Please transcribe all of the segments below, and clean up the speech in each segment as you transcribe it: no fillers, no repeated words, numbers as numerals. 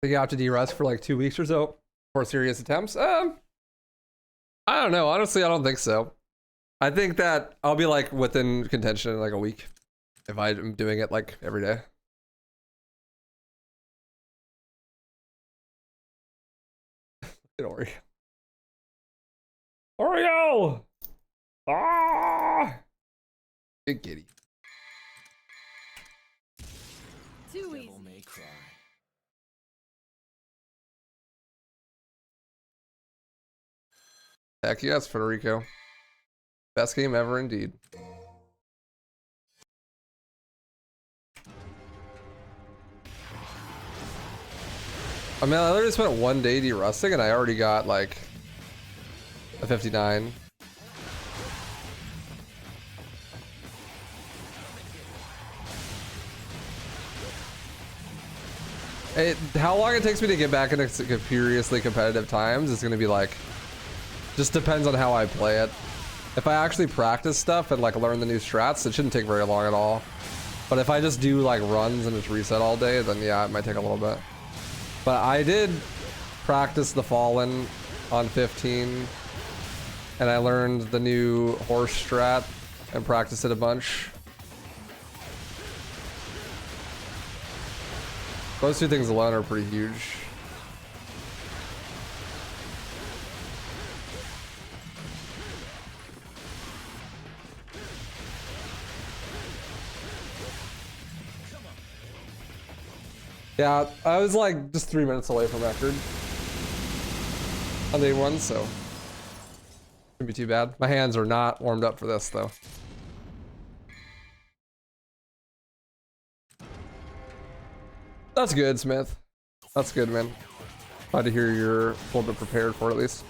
think you have to de-rest for like 2 weeks or so for serious attempts. I don't know. Honestly, I don't think so. I think that I'll be like within contention in like a week if I'm doing it like every day. Get Oreo. Oreo! Ah! Big kitty. Too easy. May cry. Heck yes, Federico. Best game ever indeed. I mean, I literally spent 1 day de-rusting and I already got like a 59. How long it takes me to get back into furiously competitive times is gonna be like, just depends on how I play it. If I actually practice stuff and like learn the new strats, it shouldn't take very long at all. But if I just do like runs and just reset all day, then yeah, it might take a little bit. But I did practice the Fallen on 15, and I learned the new horse strat and practiced it a bunch. Those two things alone are pretty huge. Yeah, I was like just 3 minutes away from record on day one, so shouldn't be too bad. My hands are not warmed up for this though. That's good, Smith. That's good, man. Glad to hear you're a little bit prepared for it at least.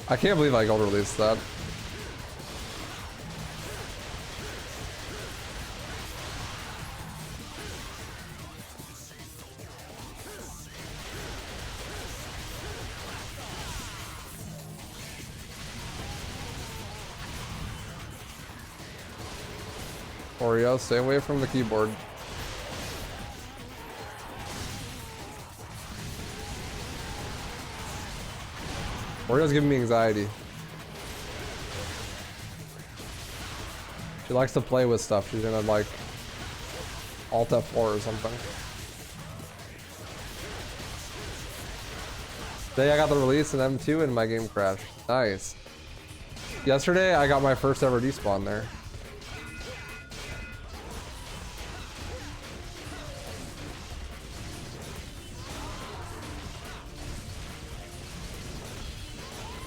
I can't believe I gold released that. Oreo, stay away from the keyboard. Oreo's giving me anxiety. She likes to play with stuff. She's gonna like Alt F4 or something. Today I got the release in M2 and my game crashed. Nice. Yesterday I got my first ever despawn there.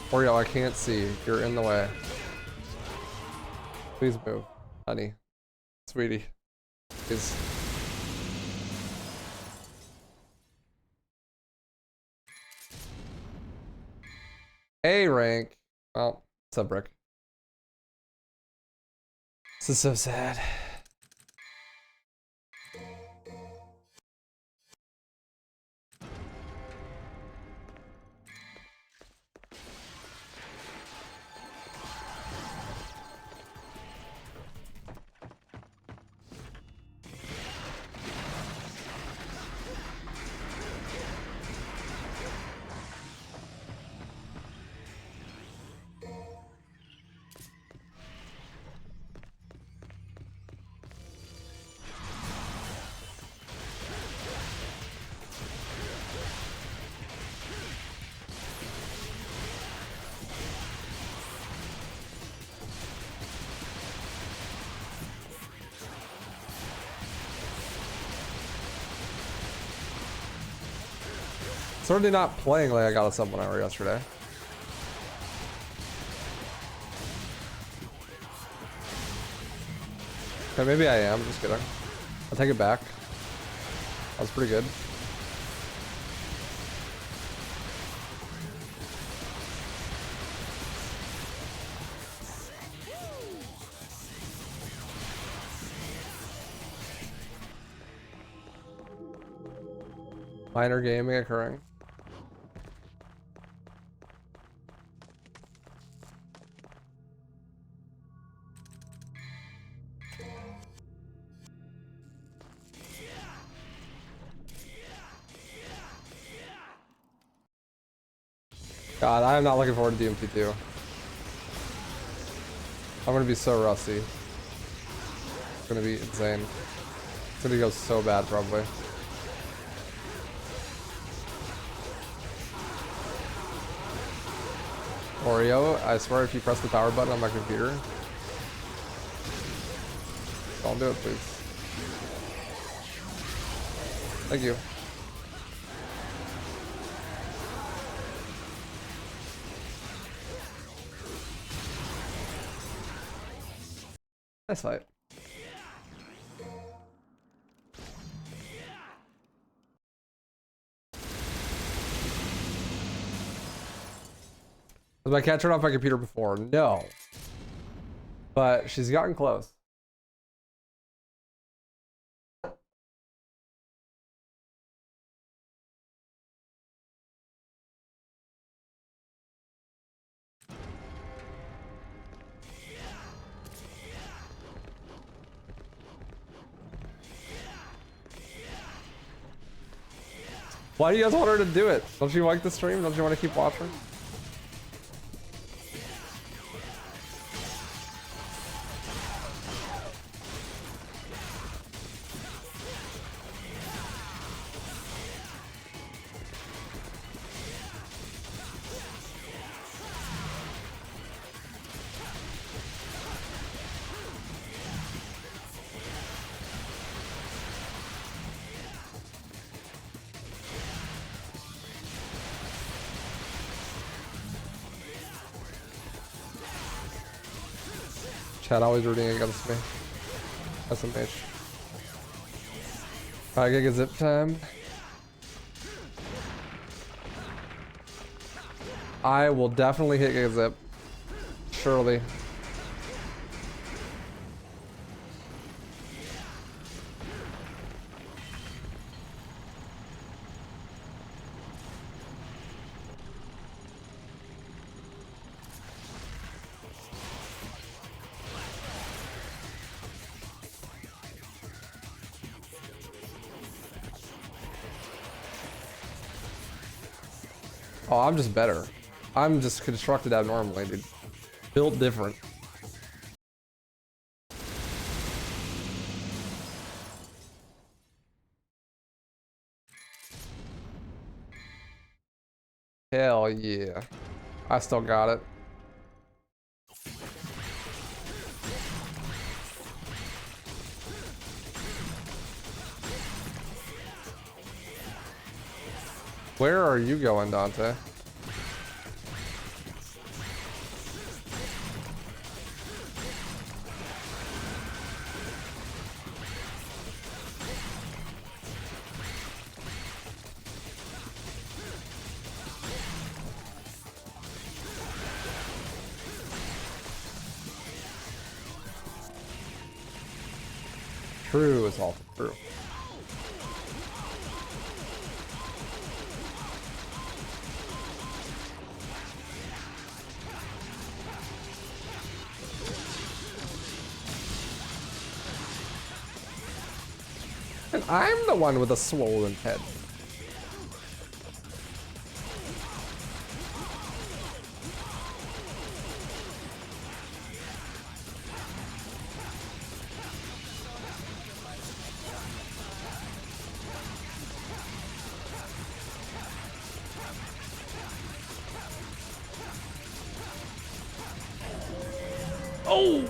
Oreo, I can't see. You're in the way. Please move, honey. Sweetie. Please. A rank. Well, what's up, Rick? This is so sad. Certainly not playing like I got a sub 1 hour yesterday. Okay, maybe I am. Just kidding. I'll take it back. That was pretty good. Minor gaming occurring. God, I am not looking forward to DMT2. I'm gonna be so rusty. It's gonna be insane. It's gonna go so bad, probably. Oreo, I swear if you press the power button on my computer, don't do it, please. Thank you. Nice fight. Was my cat turned off my computer before? No. But she's gotten close. Why do you guys want her to do it? Don't you like the stream? Don't you want to keep watching? Chad always rooting against me. SMH. I get a zip time. I will definitely hit Giga Zip. Surely. Oh, I'm just better. I'm just constructed abnormally, dude. Built different. Hell yeah. I still got it. Where are you going, Dante? True is all true. And I'm the one with a swollen head. Oh!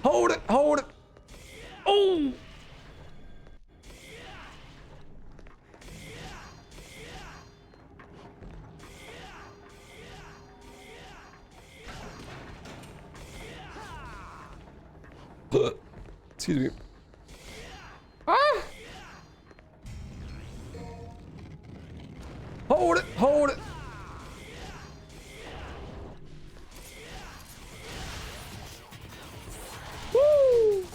Hold it, hold it. Oh! Excuse me. Ah! Hold it, hold it. Woo!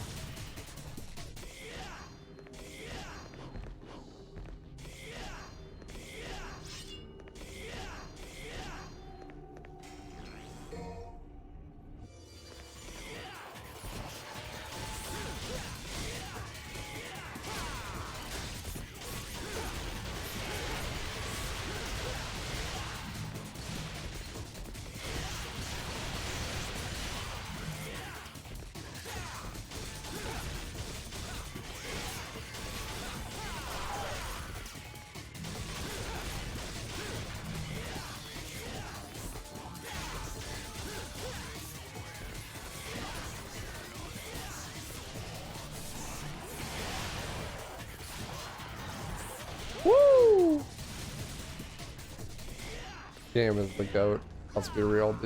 Game is the GOAT. Let's be real,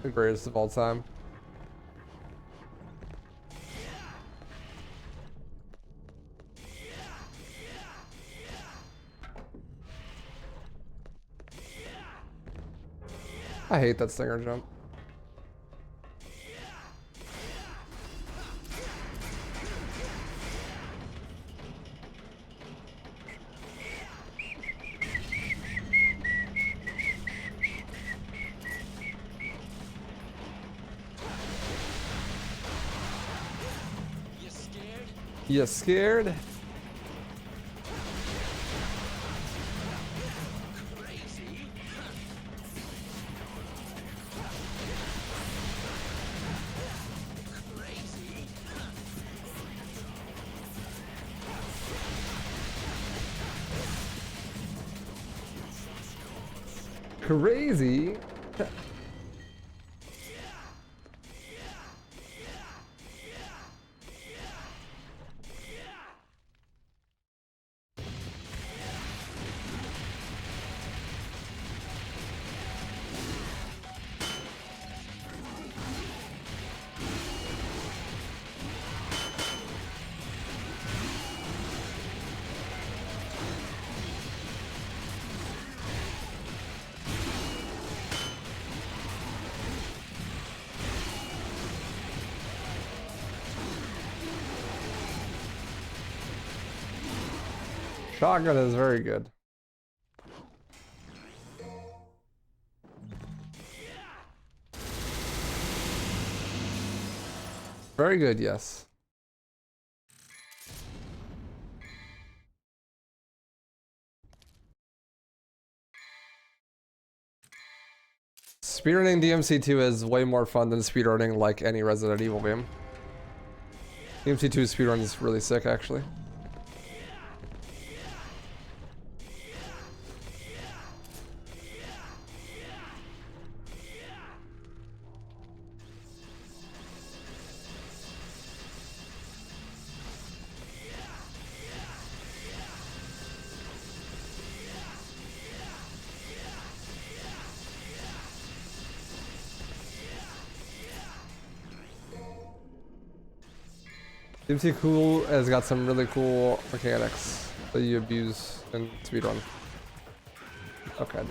the greatest of all time. I hate that stinger jump. You scared? Crazy. Shotgun is very good. Very good, yes. Speedrunning DMC2 is way more fun than speedrunning like any Resident Evil game. DMC2 speedrun is really sick, actually. DMC Cool has got some really cool mechanics that you abuse in speedrun. Okay.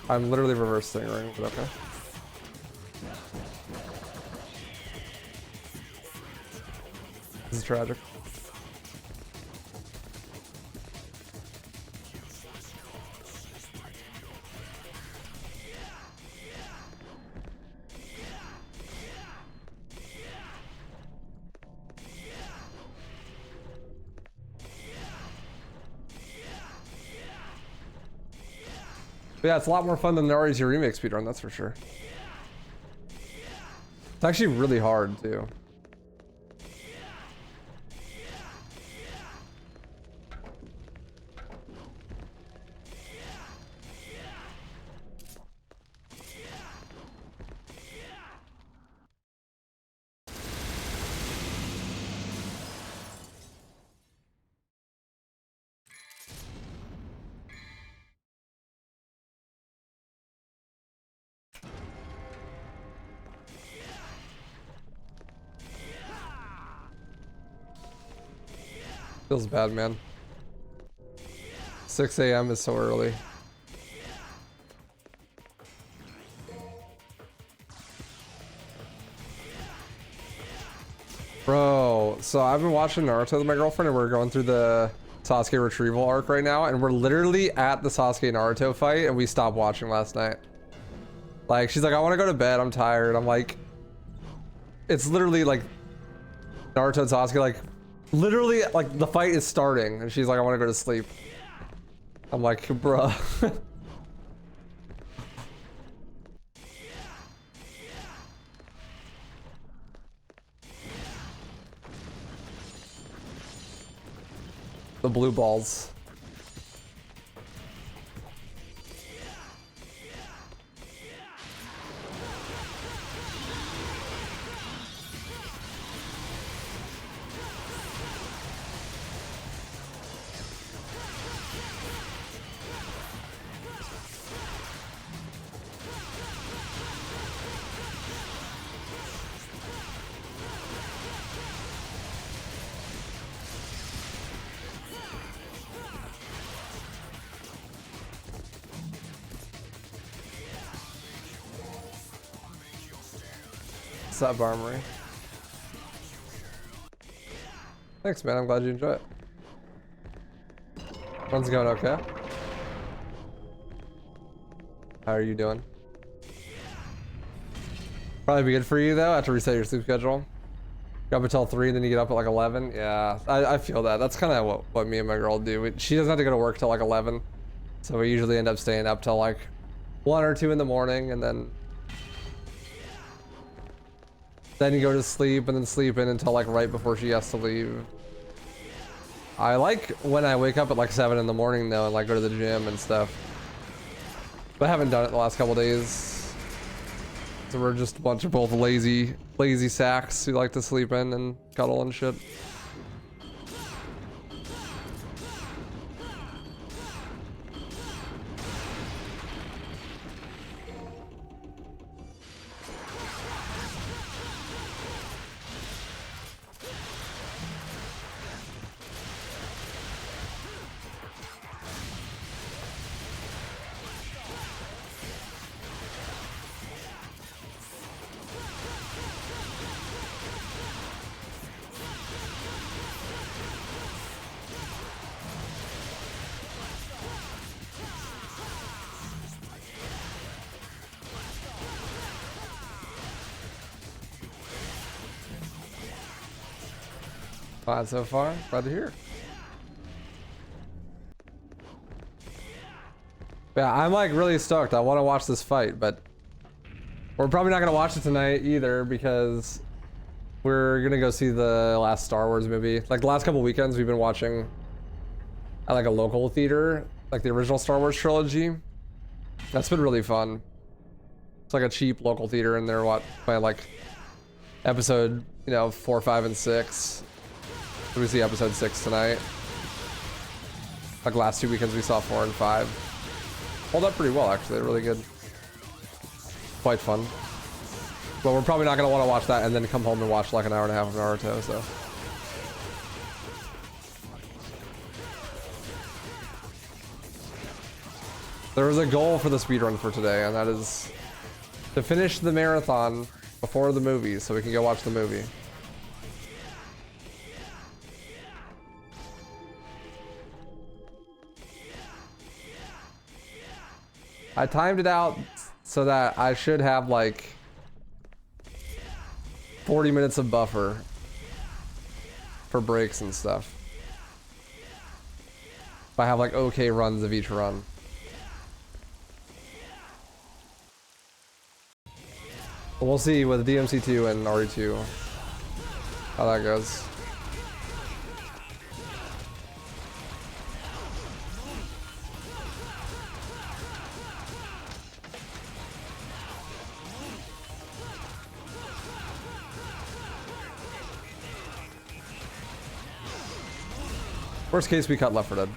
I'm literally reverse stingering, but okay. This is tragic. But yeah, it's a lot more fun than the REZ Remake speedrun, that's for sure. It's actually really hard, too. Feels bad, man. 6 a.m. is so early. Bro, so I've been watching Naruto with my girlfriend and we're going through the Sasuke retrieval arc right now and we're literally at the Sasuke Naruto fight and we stopped watching last night. Like, she's like, I want to go to bed, I'm tired. I'm like, it's literally like Naruto and Sasuke, like, literally, like, the fight is starting, and she's like, I want to go to sleep. I'm like, bruh. The blue balls. Sub Armory. Thanks, man. I'm glad you enjoy it. Run's going okay. How are you doing? Probably be good for you though. Have to reset your sleep schedule. Go up until 3, then you get up at like 11. Yeah, I feel that. That's kind of what me and my girl do. She doesn't have to go to work till like 11, so we usually end up staying up till like 1 or 2 in the morning, and then you go to sleep and then sleep in until like right before she has to leave. I like when I wake up at like 7 in the morning though, and like go to the gym and stuff. But I haven't done it the last couple days. So we're just a bunch of both lazy sacks who like to sleep in and cuddle and shit. Fine so far. Glad to hear. Yeah, I'm like really stoked. I want to watch this fight, but we're probably not gonna watch it tonight either because we're gonna go see the last Star Wars movie. Like the last couple weekends, we've been watching at like a local theater, like the original Star Wars trilogy. That's been really fun. It's like a cheap local theater, and they're playing like episode, 4, 5, and 6. We see episode 6 tonight. Like last 2 weekends we saw 4 and 5. Hold up pretty well actually, they're really good. Quite fun. But we're probably not gonna want to watch that and then come home and watch like an hour and a half of Naruto, so. There is a goal for the speedrun for today, and that is to finish the marathon before the movie so we can go watch the movie. I timed it out so that I should have like 40 minutes of buffer for breaks and stuff. If I have like okay runs of each run. But we'll see with DMC2 and RE2 how that goes. Worst case, we cut Left 4 Dead.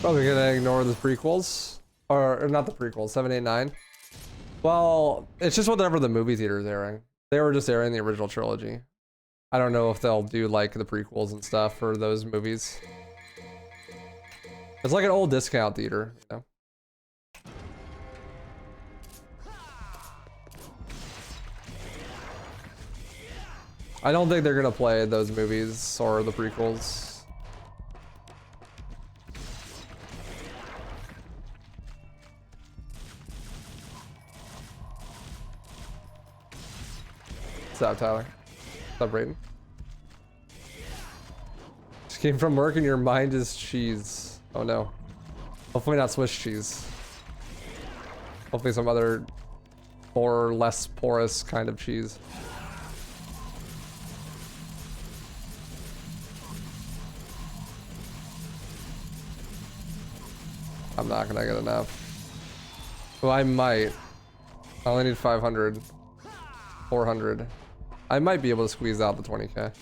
Probably gonna ignore the prequels. Or not the prequels, 7, 8, 9. Well, it's just whatever the movie theater is airing. They were just airing the original trilogy. I don't know if they'll do like the prequels and stuff for those movies. It's like an old discount theater. I don't think they're gonna play those movies or the prequels. What's up, Tyler? What's up, Brayden? Just came from work and your mind is cheese. Oh no. Hopefully not Swiss cheese. Hopefully some other or less porous kind of cheese. I'm not gonna get enough. Well, I might. I only need 500. 400. I might be able to squeeze out the 20k.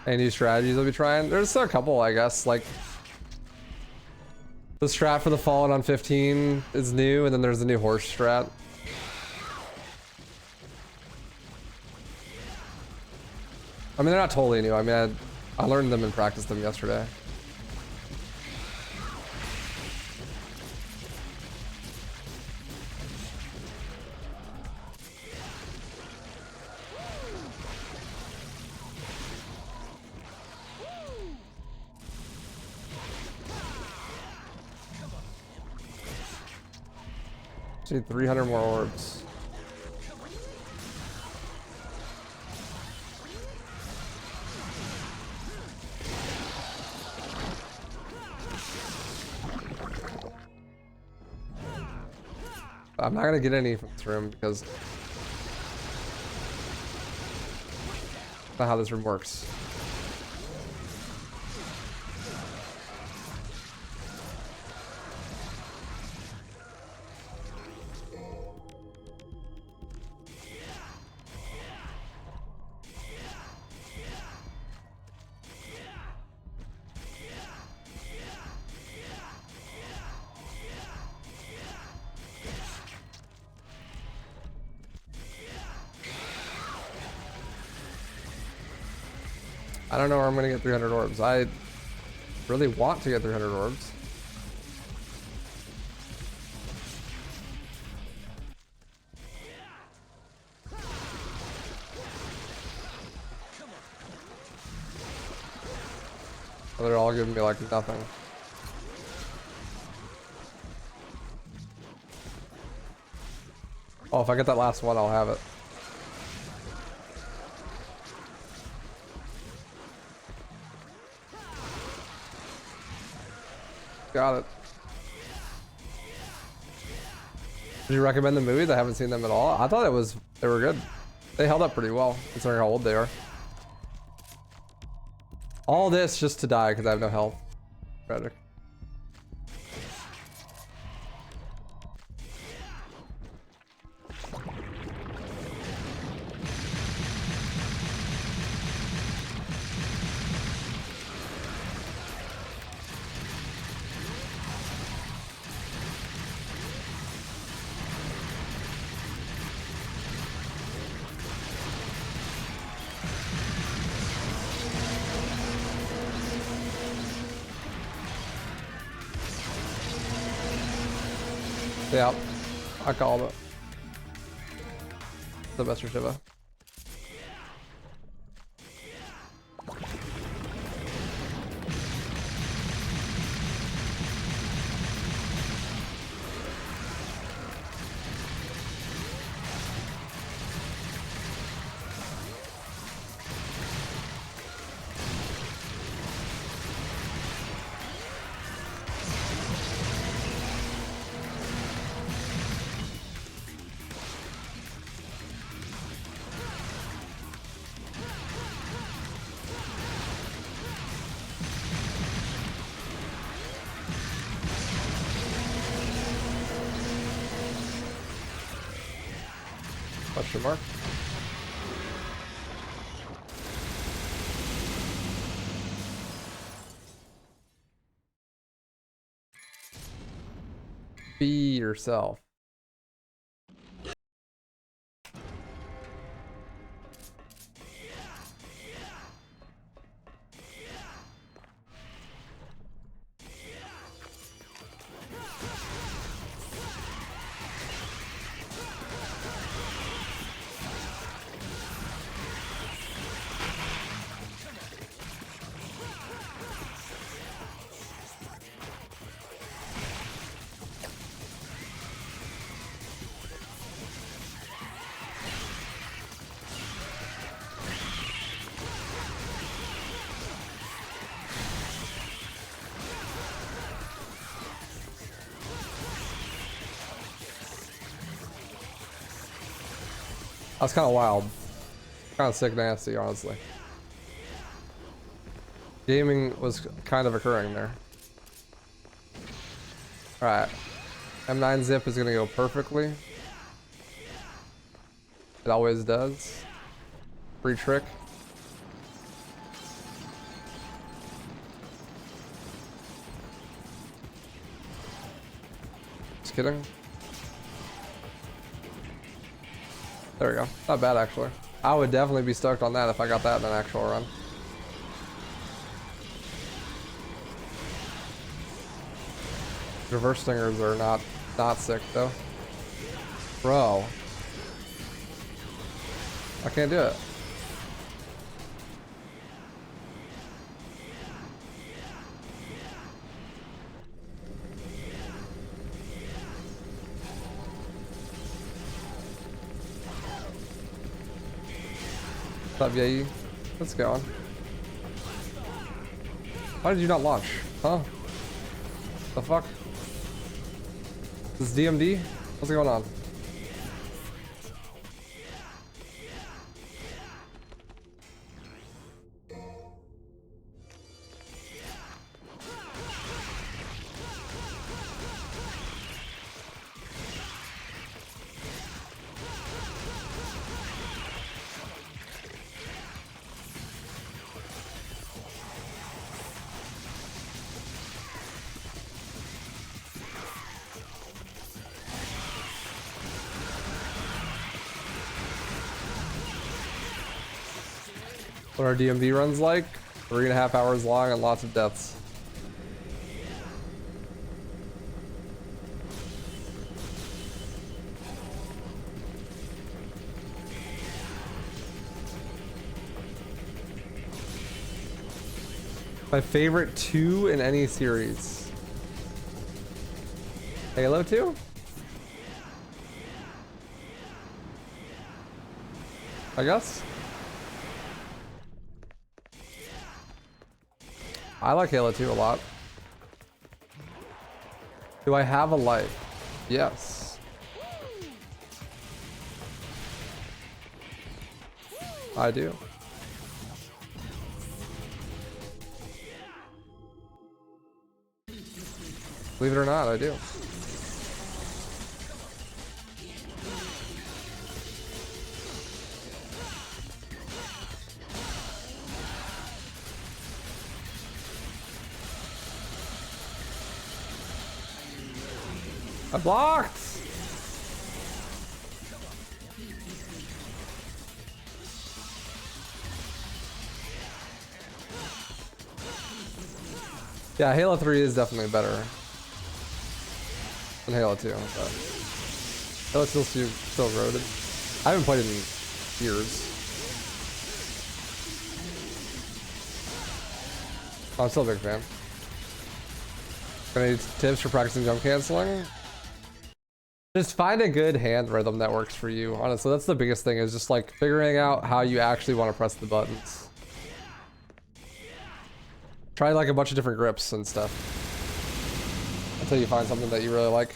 Any new strategies I'll be trying? There's still a couple, I guess. Like the strat for the Fallen on 15 is new, and then there's the new horse strat. I mean, they're not totally new. I mean, I learned them and practiced them yesterday. Just need 300 more orbs. I'm not gonna get any from this room because that's not how this room works. I don't know where I'm gonna get 300 orbs. I really want to get 300 orbs. But they're all giving me like nothing. Oh, if I get that last one, I'll have it. Got it. Did you recommend the movies? I haven't seen them at all. I thought they were good. They held up pretty well, considering how old they are. All this just to die because I have no health. Tragic. Yeah, I called it. The best Shiva. Question mark. Be yourself. That's kind of wild. Kind of sick nasty, honestly. Gaming was kind of occurring there. Alright. M9 zip is gonna go perfectly. It always does. Free trick. Just kidding. There we go. Not bad, actually. I would definitely be stoked on that if I got that in an actual run. Reverse stingers are not sick though. Bro. I can't do it. What's up, Yayi? Let's go. Why did you not launch? Huh? The fuck? This is DMD? What's going on? What are DMV runs like? 3.5 hours long and lots of deaths. My favorite 2 in any series. Halo 2? I guess. I like Halo 2 a lot. Do I have a life? Yes. I do. Believe it or not, I do. I blocked! Yeah, Halo 3 is definitely better than Halo 2. But Halo 2 is still eroded. I haven't played it in years. I'm still a big fan. Any tips for practicing jump canceling? Just find a good hand rhythm that works for you. Honestly, that's the biggest thing, is just like figuring out how you actually want to press the buttons. Try like a bunch of different grips and stuff until you find something that you really like.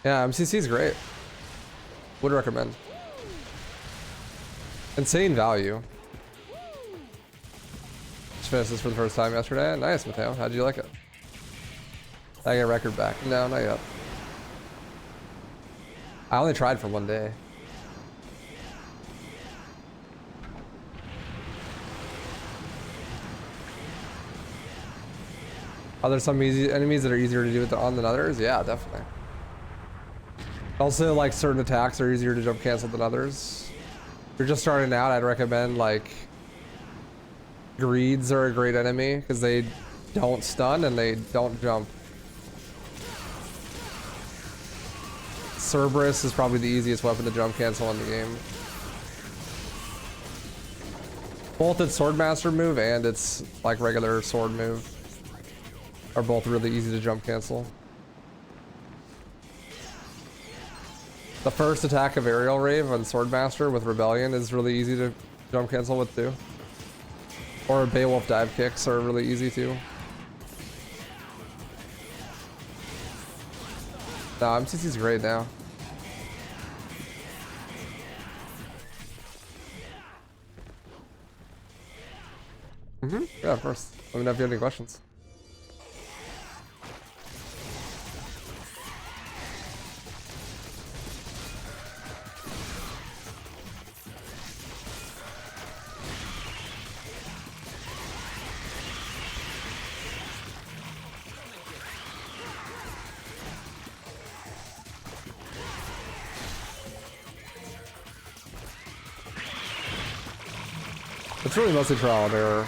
Yeah, MCC is great. Would recommend. Insane value. Just finished this for the first time yesterday. Nice, Mateo. How'd you like it? Did I get a record back? No, not yet. I only tried for 1 day. Are there some easy enemies that are easier to do it on than others? Yeah, definitely. Also, like, certain attacks are easier to jump cancel than others. If you're just starting out, I'd recommend, like, Greeds are a great enemy because they don't stun and they don't jump. Cerberus is probably the easiest weapon to jump cancel in the game. Both its Swordmaster move and its, like, regular sword move are both really easy to jump cancel. The first attack of Aerial Rave on Swordmaster with Rebellion is really easy to jump cancel with too. Or Beowulf dive kicks are really easy too. Nah, MCC's great now. Yeah, of course. Let me know if you have any questions. It's really mostly trial and error.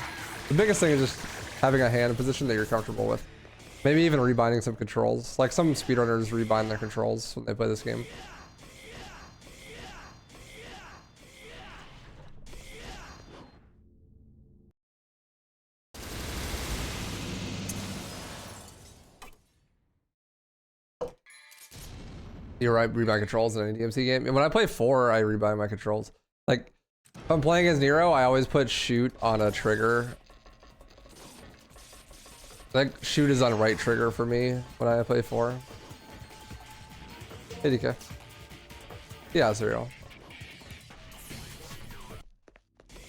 The biggest thing is just having a hand position that you're comfortable with. Maybe even rebinding some controls. Like some speedrunners rebind their controls when they play this game. You're right, rebind controls in any DMC game. And when I play 4, I rebind my controls. Like, if I'm playing as Nero, I always put shoot on a trigger. Like, shoot is on right trigger for me when I play 4. Hey, DK. Yeah, it's real.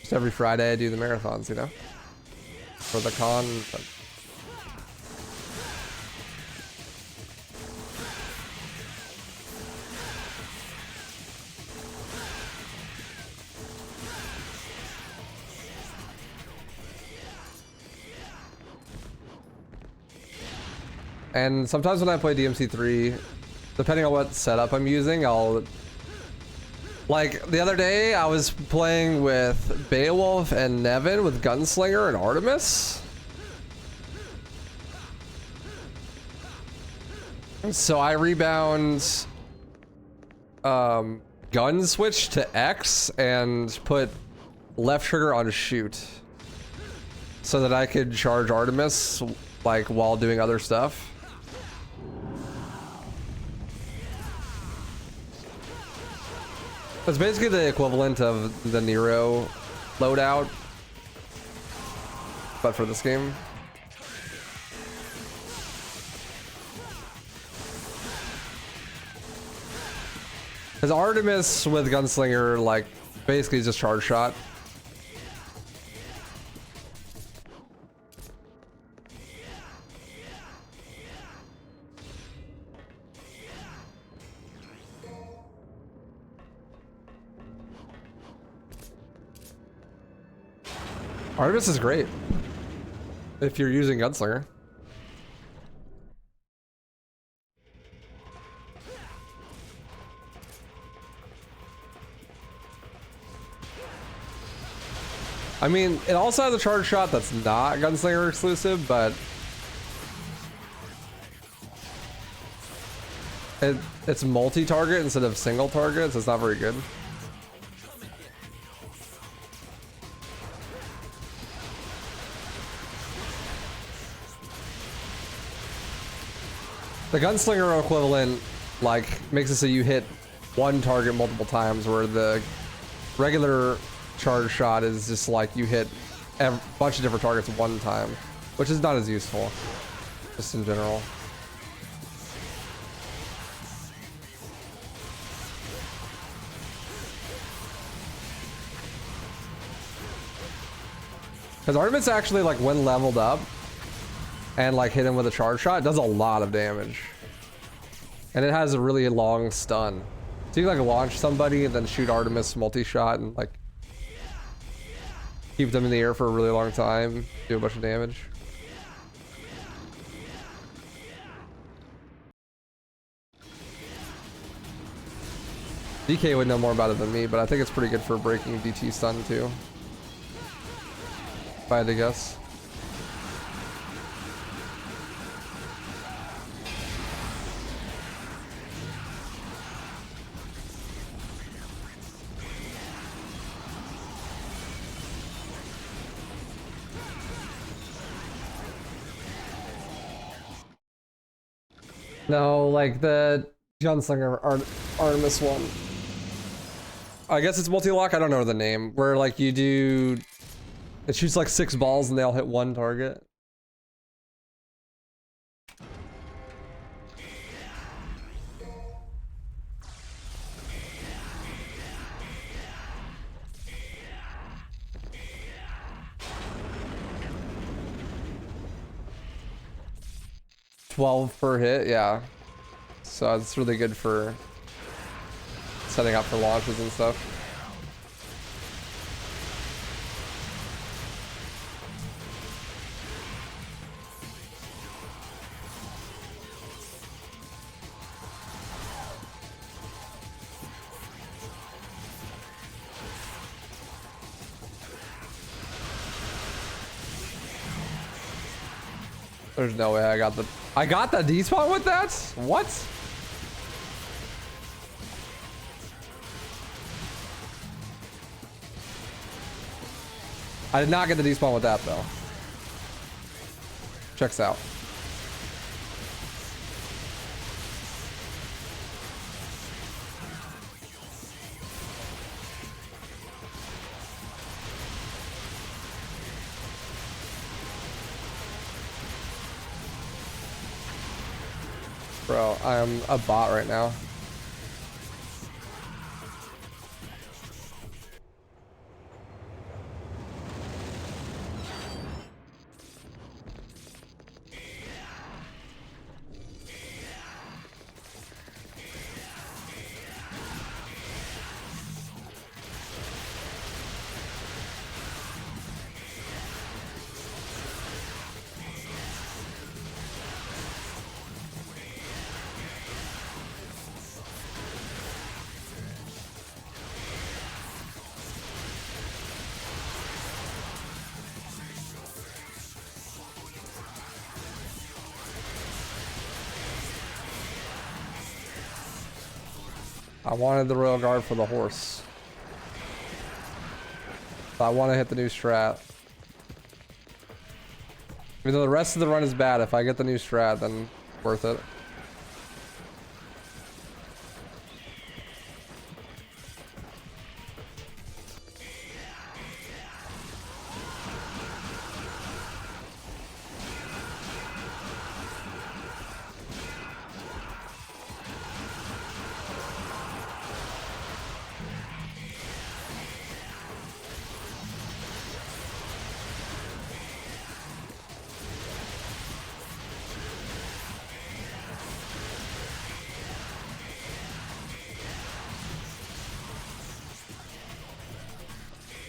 Just every Friday I do the marathons, you know? For the con. But and sometimes when I play DMC3, depending on what setup I'm using, I'll... Like, the other day, I was playing with Beowulf and Nevin with Gunslinger and Artemis. So I rebound... gun switch to X and put left trigger on shoot. So that I could charge Artemis, like, while doing other stuff. It's basically the equivalent of the Nero loadout, but for this game. Because Artemis with Gunslinger, like, basically just charge shot. Artemis is great if you're using Gunslinger. I mean, it also has a charge shot that's not Gunslinger exclusive, but it's multi-target instead of single target, so it's not very good. The Gunslinger equivalent, like, makes it so you hit one target multiple times, where the regular charge shot is just like you hit a bunch of different targets at one time, which is not as useful, just in general. Because Artemis actually, like, when leveled up, and like hit him with a charge shot, it does a lot of damage. And it has a really long stun. So you like launch somebody and then shoot Artemis multi-shot and like keep them in the air for a really long time, do a bunch of damage. DK would know more about it than me, but I think it's pretty good for breaking DT stun too, if I had to guess. No, like the Gunslinger Artemis one. I guess it's multi-lock, I don't know the name. Where like you do, it shoots like 6 balls and they all hit one target. $12 per hit, yeah. So it's really good for setting up for launches and stuff. There's no way I got the despawn with that? What? I did not get the despawn with that though. Checks out. Bro, I'm a bot right now. I wanted the Royal Guard for the horse. But I want to hit the new strat. Even though the rest of the run is bad, if I get the new strat, then worth it.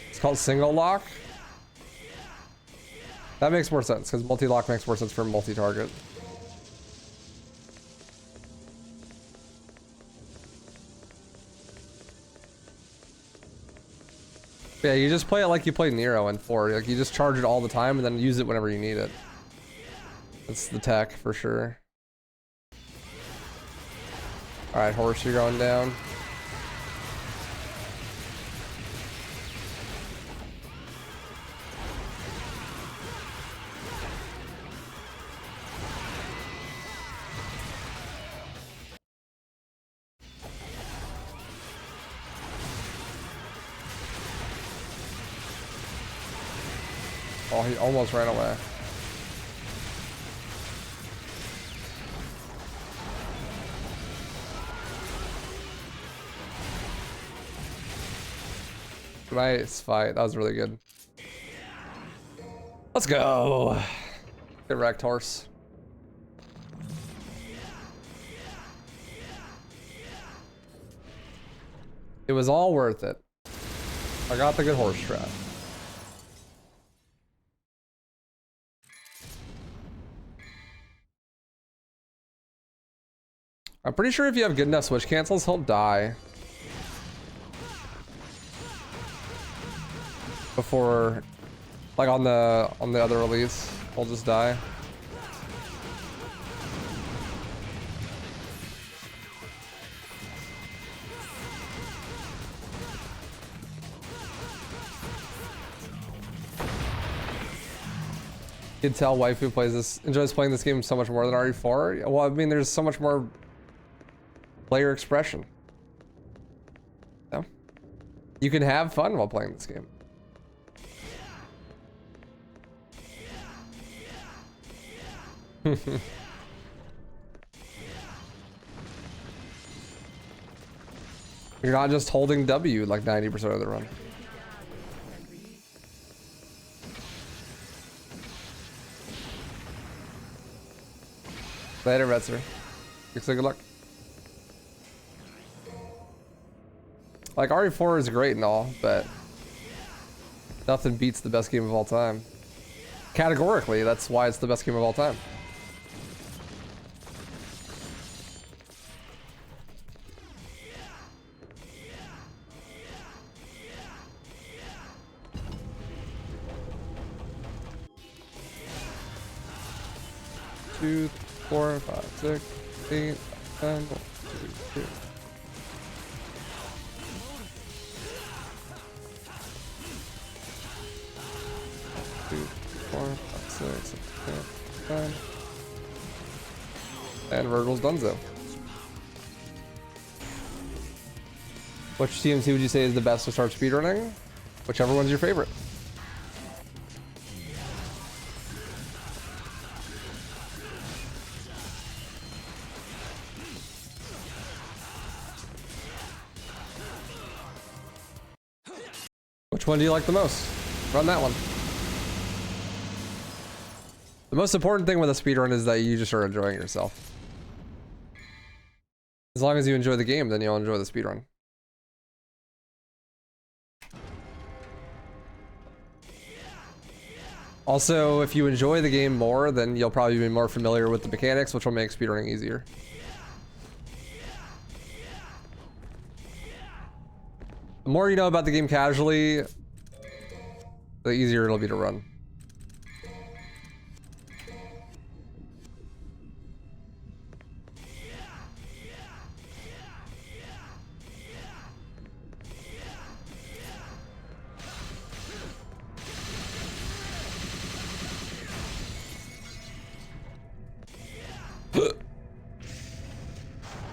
It's called single lock. That makes more sense because multi-lock makes more sense for multi-target. Yeah, you just play it like you play Nero in 4. Like you just charge it all the time and then use it whenever you need it. That's the tech for sure. All right, horse, you're going down. Oh, he almost ran away. Nice fight. That was really good. Let's go. Get wrecked, horse. It was all worth it. I got the good horse strat. I'm pretty sure if you have good enough switch cancels, he'll die. Before, like on the other release, he'll just die. You can tell Waifu enjoys playing this game so much more than RE4. Well, I mean, there's so much more player expression. No? You can have fun while playing this game. You're not just holding W like 90% of the run. Later, Retzer. Good luck. Like, RE4 is great and all, but nothing beats the best game of all time. Categorically, that's why it's the best game of all time. 2, 4, 5, 6, 8, 10, 1, 2, 3. Two, 4, 5, 6, 7, 10. And Virgil's donezo. Which TMC would you say is the best to start speedrunning? Whichever one's your favorite. Which one do you like the most? Run that one. The most important thing with a speedrun is that you just are enjoying yourself. As long as you enjoy the game, then you'll enjoy the speedrun. Also, if you enjoy the game more, then you'll probably be more familiar with the mechanics, which will make speedrunning easier. The more you know about the game casually, the easier it'll be to run.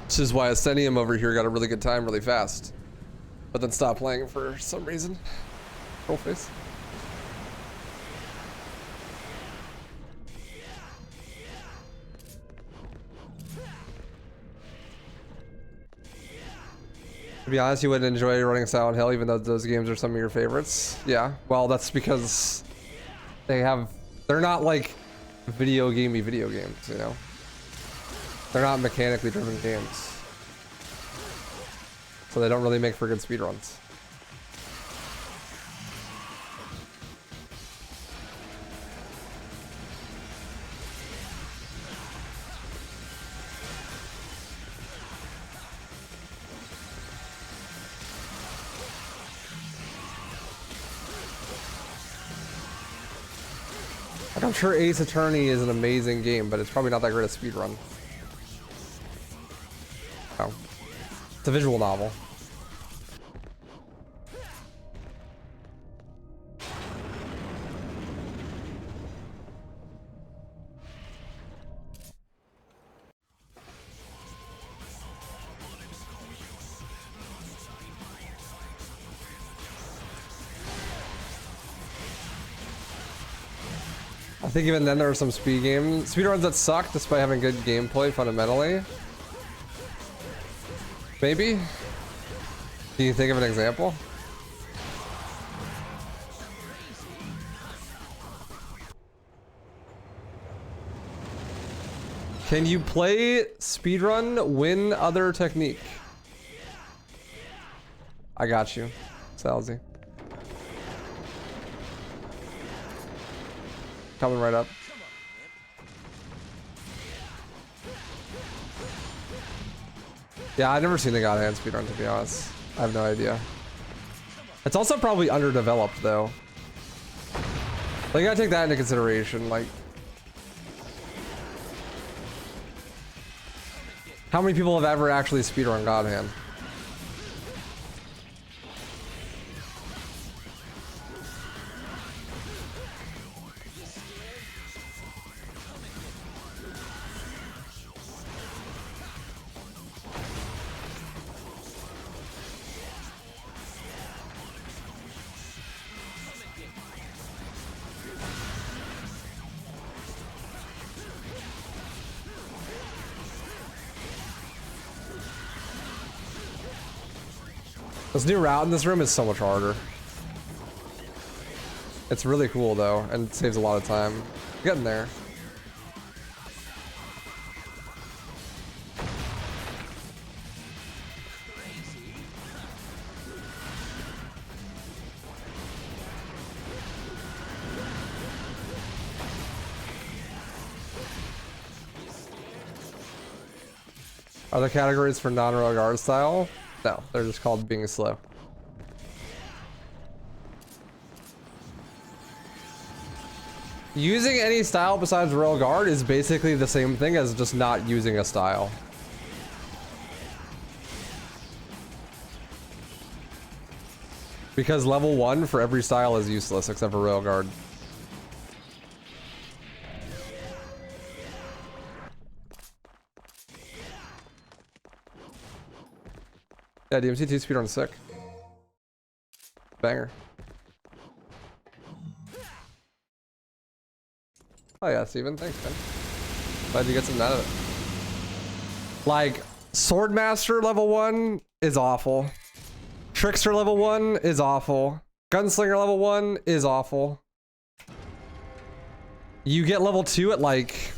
This is why Ascenium over here got a really good time really fast, but then stopped playing for some reason. Troll face. To be honest, you wouldn't enjoy running Silent Hill even though those games are some of your favorites. Yeah, well, that's because they're not like video games, you know? They're not mechanically driven games. So they don't really make for good speedruns. Like, I'm sure Ace Attorney is an amazing game, but it's probably not that great a speedrun. Oh. It's a visual novel. I think even then there are some speedruns that suck despite having good gameplay fundamentally. Maybe? Can you think of an example? Can you play speedrun, win other technique? I got you, Salzy. Coming right up. Yeah, I've never seen the God Hand speedrun, to be honest. I have no idea. It's also probably underdeveloped, though. Like, you gotta take that into consideration. Like, how many people have ever actually speedrun God Hand? This new route in this room is so much harder. It's really cool though, and it saves a lot of time. Getting there. Are there categories for non-rogue art style? No, they're just called being slow. Using any style besides Royal Guard is basically the same thing as just not using a style. Because level 1 for every style is useless except for Royal Guard. Yeah, DMC2 speedrun sick. Banger. Oh yeah, Steven, thanks, man. Glad you get something out of it. Like, Swordmaster level 1 is awful. Trickster level 1 is awful. Gunslinger level 1 is awful. You get level 2 at like...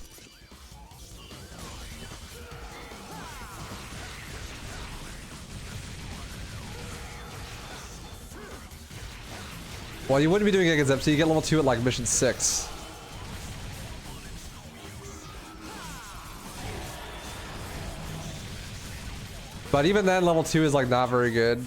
Well, you wouldn't be doing it against them, so you get level 2 at like mission 6. But even then, level 2 is like not very good.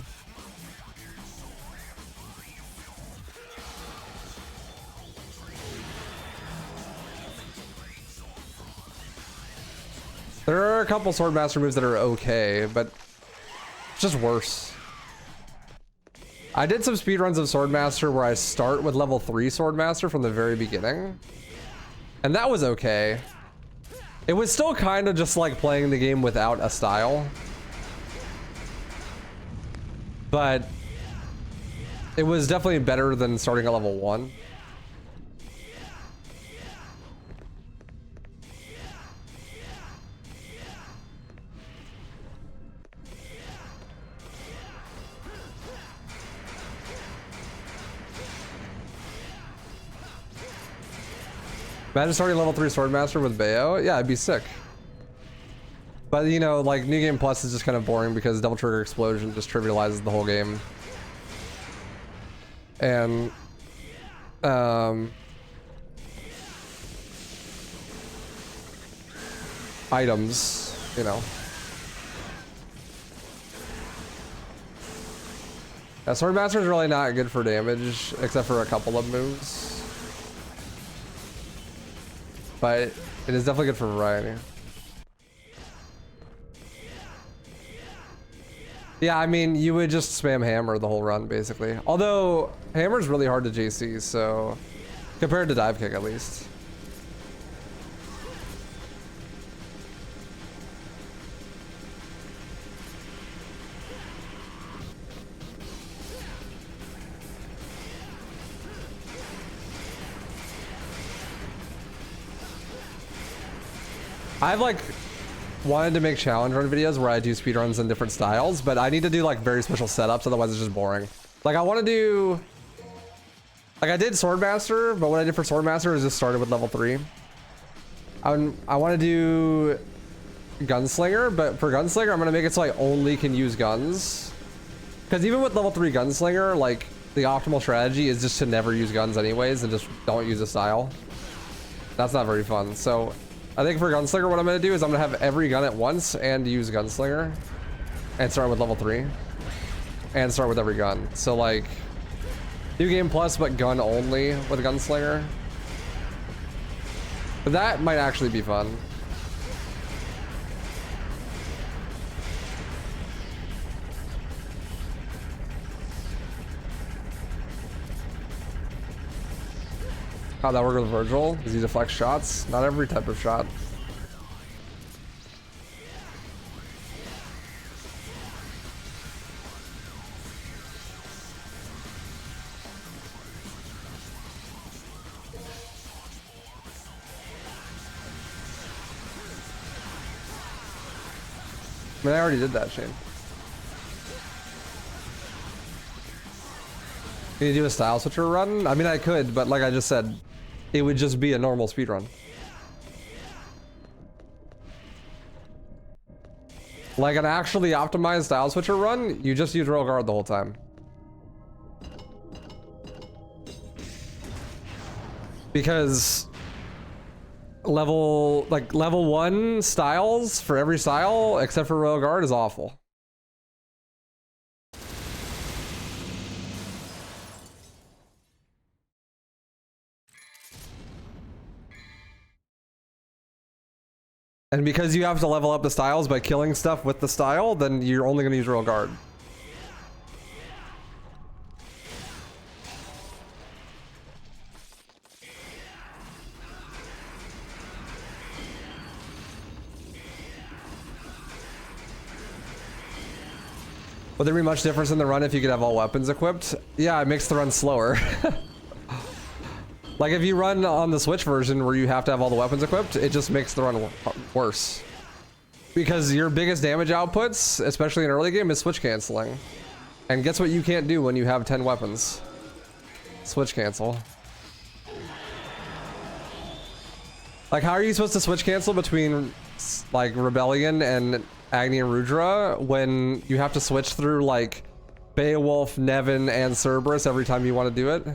There are a couple Swordmaster moves that are okay, but it's just worse. I did some speedruns of Swordmaster where I start with level 3 Swordmaster from the very beginning. And that was okay. It was still kind of just like playing the game without a style. But it was definitely better than starting at level 1. Imagine starting level 3 Swordmaster with Bayo. Yeah, it'd be sick. But you know, like New Game Plus is just kind of boring because Double Trigger Explosion just trivializes the whole game. And items, you know. Yeah, Swordmaster is really not good for damage except for a couple of moves. But it is definitely good for variety. Yeah, I mean, you would just spam hammer the whole run, basically. Although, hammer's really hard to JC, so... Compared to dive kick, at least. I've like wanted to make challenge run videos where I do speedruns in different styles, but I need to do like very special setups, otherwise it's just boring. Like I want to do, like I did Swordmaster, but what I did for Swordmaster is just started with level 3. I want to do Gunslinger, but for Gunslinger, I'm going to make it so I only can use guns. Because even with level 3 Gunslinger, like the optimal strategy is just to never use guns anyways and just don't use a style. That's not very fun. So I think for Gunslinger, what I'm going to do is I'm going to have every gun at once and use Gunslinger and start with level 3 and start with every gun. So like New Game Plus, but gun only with Gunslinger. But that might actually be fun. How'd that work with Virgil? Does he deflect shots? Not every type of shot. I mean, I already did that, Shane. Can you do a style switcher run? I mean, I could, but like I just said, it would just be a normal speed run. Like an actually optimized style switcher run, you just use Royal Guard the whole time. Because level 1 styles for every style except for Royal Guard is awful. And because you have to level up the styles by killing stuff with the style, then you're only going to use Royal Guard. Would there be much difference in the run if you could have all weapons equipped? Yeah, it makes the run slower. Like if you run on the Switch version where you have to have all the weapons equipped, it just makes the run worse. Because your biggest damage outputs, especially in early game, is switch canceling. And guess what you can't do when you have 10 weapons? Switch cancel. Like how are you supposed to switch cancel between like Rebellion and Agni and Rudra when you have to switch through like Beowulf, Nevin, and Cerberus every time you want to do it?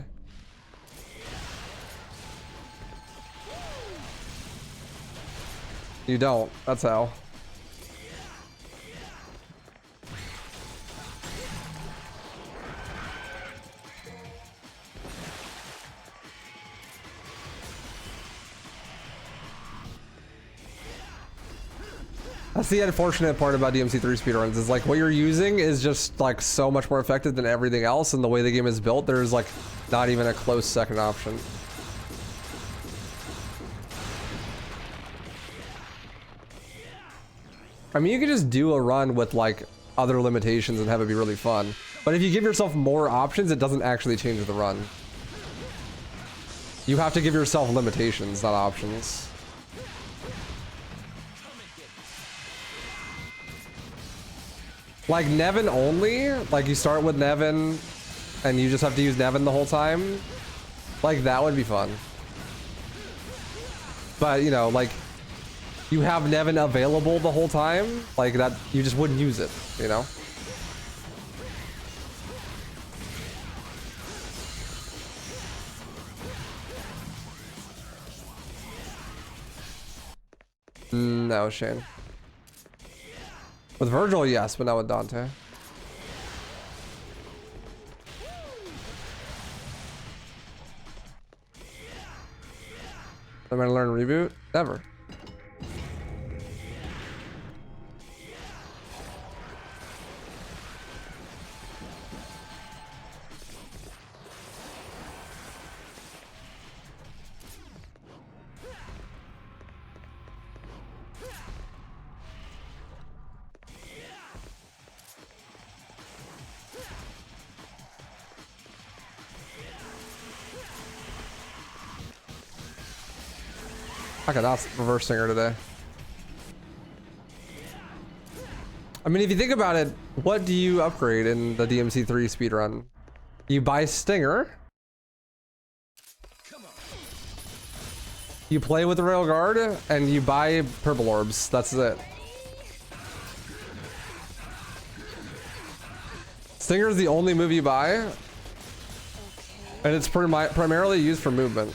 You don't. That's how. That's the unfortunate part about DMC3 speedruns is like what you're using is just like so much more effective than everything else, and the way the game is built, there's like not even a close second option. I mean, you could just do a run with like other limitations and have it be really fun. But if you give yourself more options, it doesn't actually change the run. You have to give yourself limitations, not options. Like Nevin only, like you start with Nevin and you just have to use Nevin the whole time. Like that would be fun. But you know, like you have Nevin available the whole time, like that, you just wouldn't use it, you know? No, Shane. With Virgil, yes, but not with Dante. Am I gonna learn reboot? Never. I cannot reverse singer today. I mean, if you think about it, what do you upgrade in the DMC3 speedrun? You buy Stinger. You play with the Rail Guard, and you buy Purple Orbs. That's it. Stinger is the only move you buy, and it's primarily used for movement.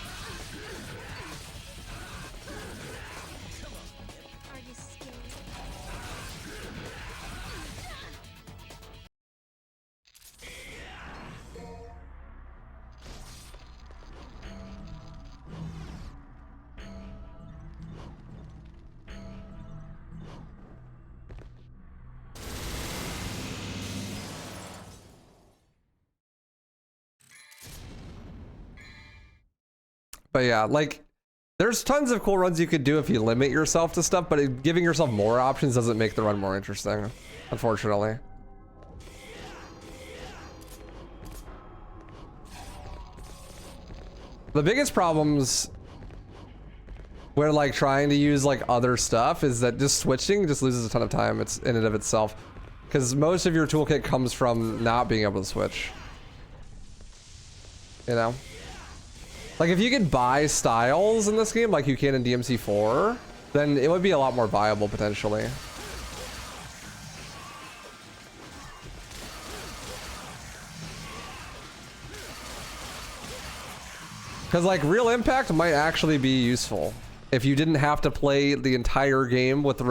But yeah, like, there's tons of cool runs you could do if you limit yourself to stuff, but giving yourself more options doesn't make the run more interesting, unfortunately. The biggest problems where like trying to use like other stuff is that just switching just loses a ton of time. It's in and of itself, because most of your toolkit comes from not being able to switch. You know? Like if you could buy styles in this game like you can in DMC4, then it would be a lot more viable potentially. Because like real impact might actually be useful if you didn't have to play the entire game with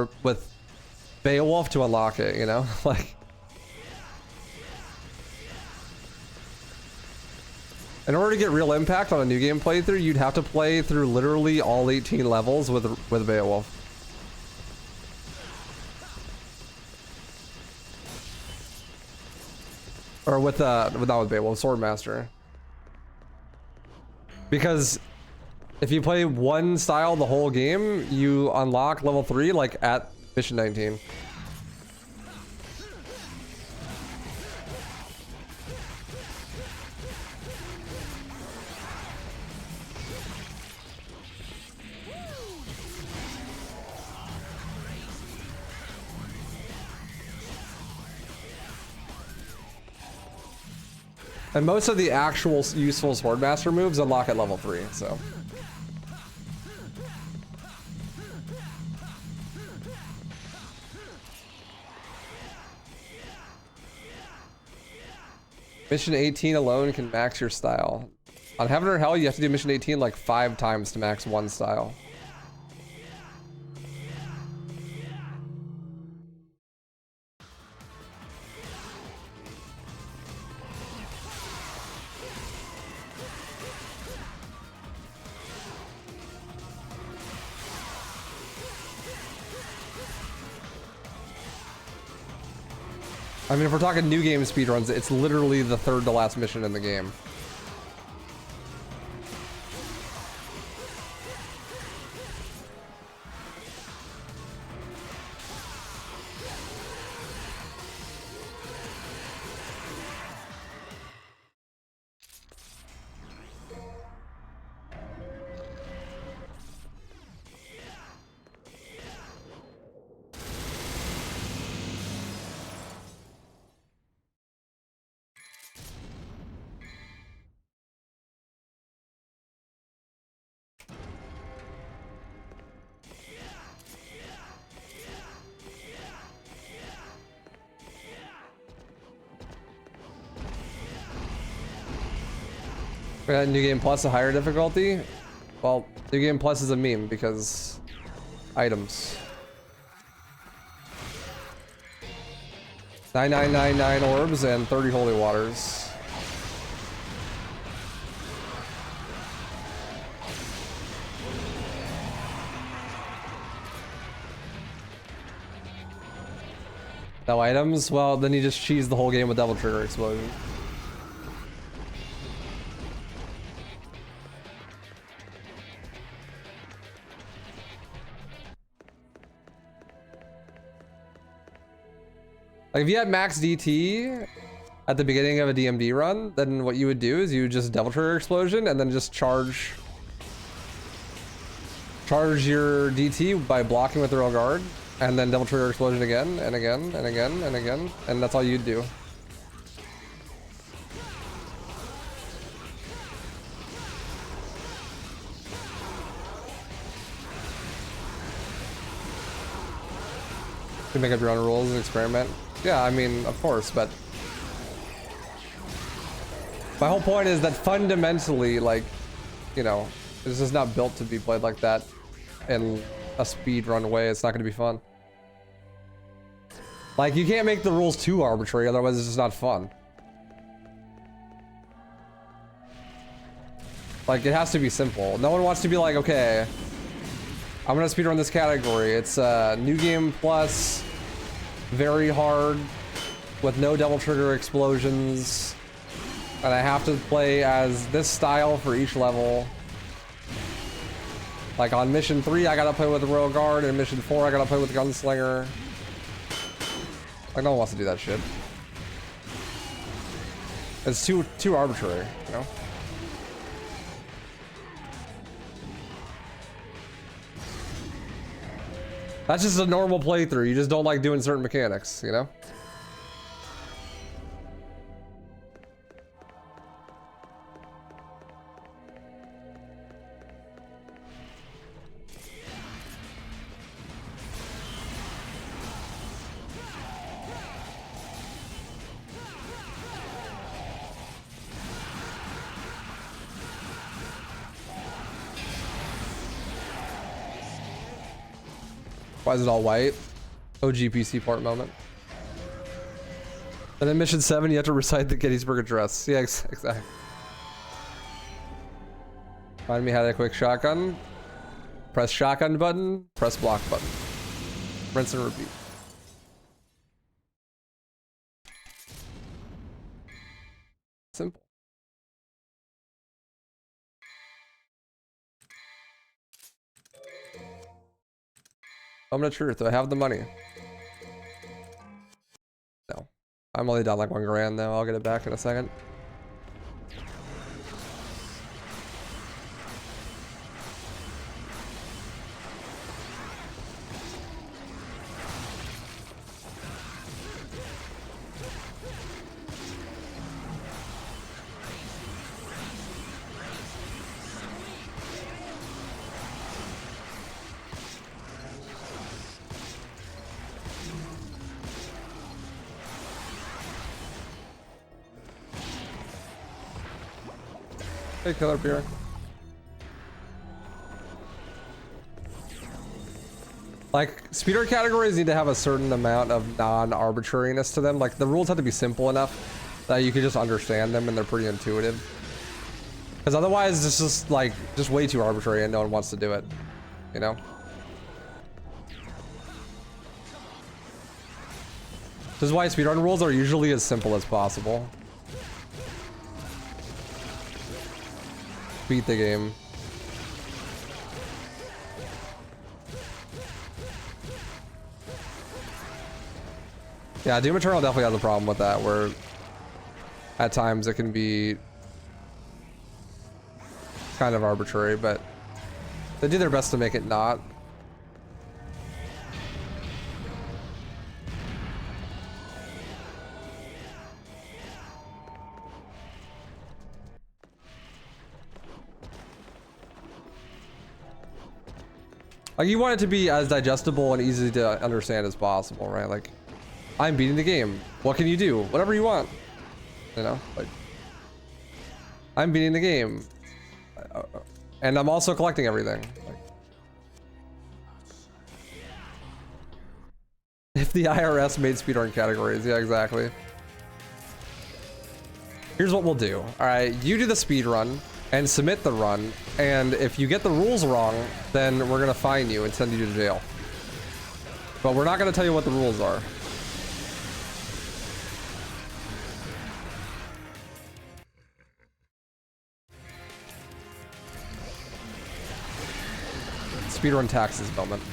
Beowulf to unlock it, you know? Like, in order to get real impact on a new game playthrough, you'd have to play through literally all 18 levels with Beowulf. Or with not with Babel, with Swordmaster. Because if you play one style the whole game, you unlock level 3 like at mission 19. And most of the actual useful Swordmaster moves unlock at level 3, so. Mission 18 alone can max your style. On Heaven or Hell, you have to do mission 18 like 5 times to max one style. I mean, if we're talking new game speedruns, it's literally the third to last mission in the game. New Game Plus a higher difficulty? Well, New Game Plus is a meme because items. 9999 orbs and 30 holy waters. No items? Well, then you just cheese the whole game with Devil Trigger Explosion. Like if you had max DT at the beginning of a DMD run, then what you would do is you would just Devil Trigger Explosion and then just charge your DT by blocking with the Royal Guard, and then Devil Trigger Explosion again and again and again and again, and that's all you'd do. You make up your own rules and experiment. Yeah, I mean, of course, but my whole point is that fundamentally, like, you know, this is not built to be played like that in a speedrun way. It's not going to be fun. Like, you can't make the rules too arbitrary, otherwise it's just not fun. Like, it has to be simple. No one wants to be like, okay, I'm gonna speedrun this category. It's New Game Plus, very hard, with no Devil Trigger explosions, and I have to play as this style for each level. Like on mission 3, I gotta play with the Royal Guard, and mission 4, I gotta play with the Gunslinger. Like, no one wants to do that shit. It's too arbitrary, you know? That's just a normal playthrough. You just don't like doing certain mechanics, you know? Why is it all white? OG PC part moment. And then mission 7, you have to recite the Gettysburg Address. Yeah, exactly. Find me how to quick shotgun. Press shotgun button, press block button. Rinse and repeat. simple. Moment of truth. Do I have the money? No. I'm only down like 1 grand now. I'll get it back in a second. Hey, Killer Beer. Like, speedrun categories need to have a certain amount of non-arbitrariness to them. Like, the rules have to be simple enough that you can just understand them and they're pretty intuitive. Because otherwise, it's just, like, just way too arbitrary and no one wants to do it. You know? This is why speedrun rules are usually as simple as possible. Beat the game. Yeah, Doom Eternal definitely has a problem with that, where at times it can be kind of arbitrary, but they do their best to make it not. Like, you want it to be as digestible and easy to understand as possible, right? Like, I'm beating the game. What can you do? Whatever you want. You know? Like, I'm beating the game. And I'm also collecting everything. Like, if the IRS made speedrun categories. Yeah, exactly. Here's what we'll do. Alright, you do the speedrun and submit the run, and if you get the rules wrong, then we're gonna fine you and send you to jail. But we're not gonna tell you what the rules are. Speedrun taxes moment.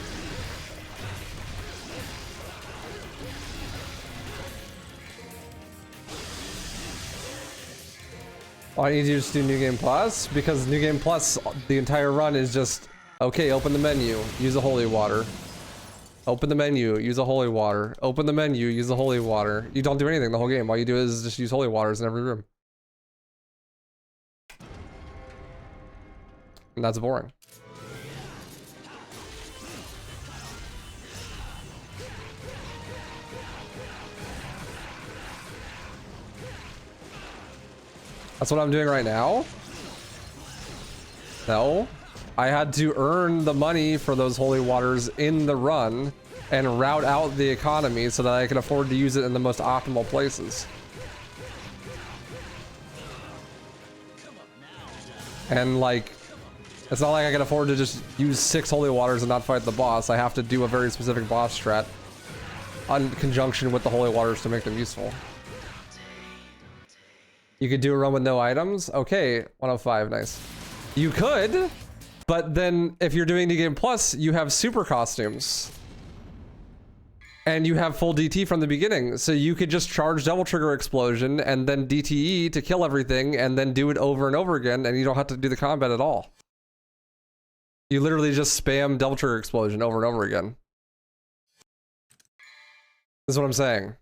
Why don't you just do New Game Plus? Because New Game Plus, the entire run is just, okay, open the menu, use a holy water. Open the menu, use a holy water. Open the menu, use a holy water. You don't do anything the whole game. All you do is just use holy waters in every room. And that's boring. That's what I'm doing right now? No. I had to earn the money for those holy waters in the run and route out the economy so that I can afford to use it in the most optimal places. And like, it's not like I can afford to just use 6 holy waters and not fight the boss. I have to do a very specific boss strat in conjunction with the holy waters to make them useful. You could do a run with no items? Okay, 105, nice. You could, but then if you're doing the game plus, you have super costumes. And you have full DT from the beginning. So you could just charge double trigger explosion and then DTE to kill everything and then do it over and over again and you don't have to do the combat at all. You literally just spam double trigger explosion over and over again. This is what I'm saying.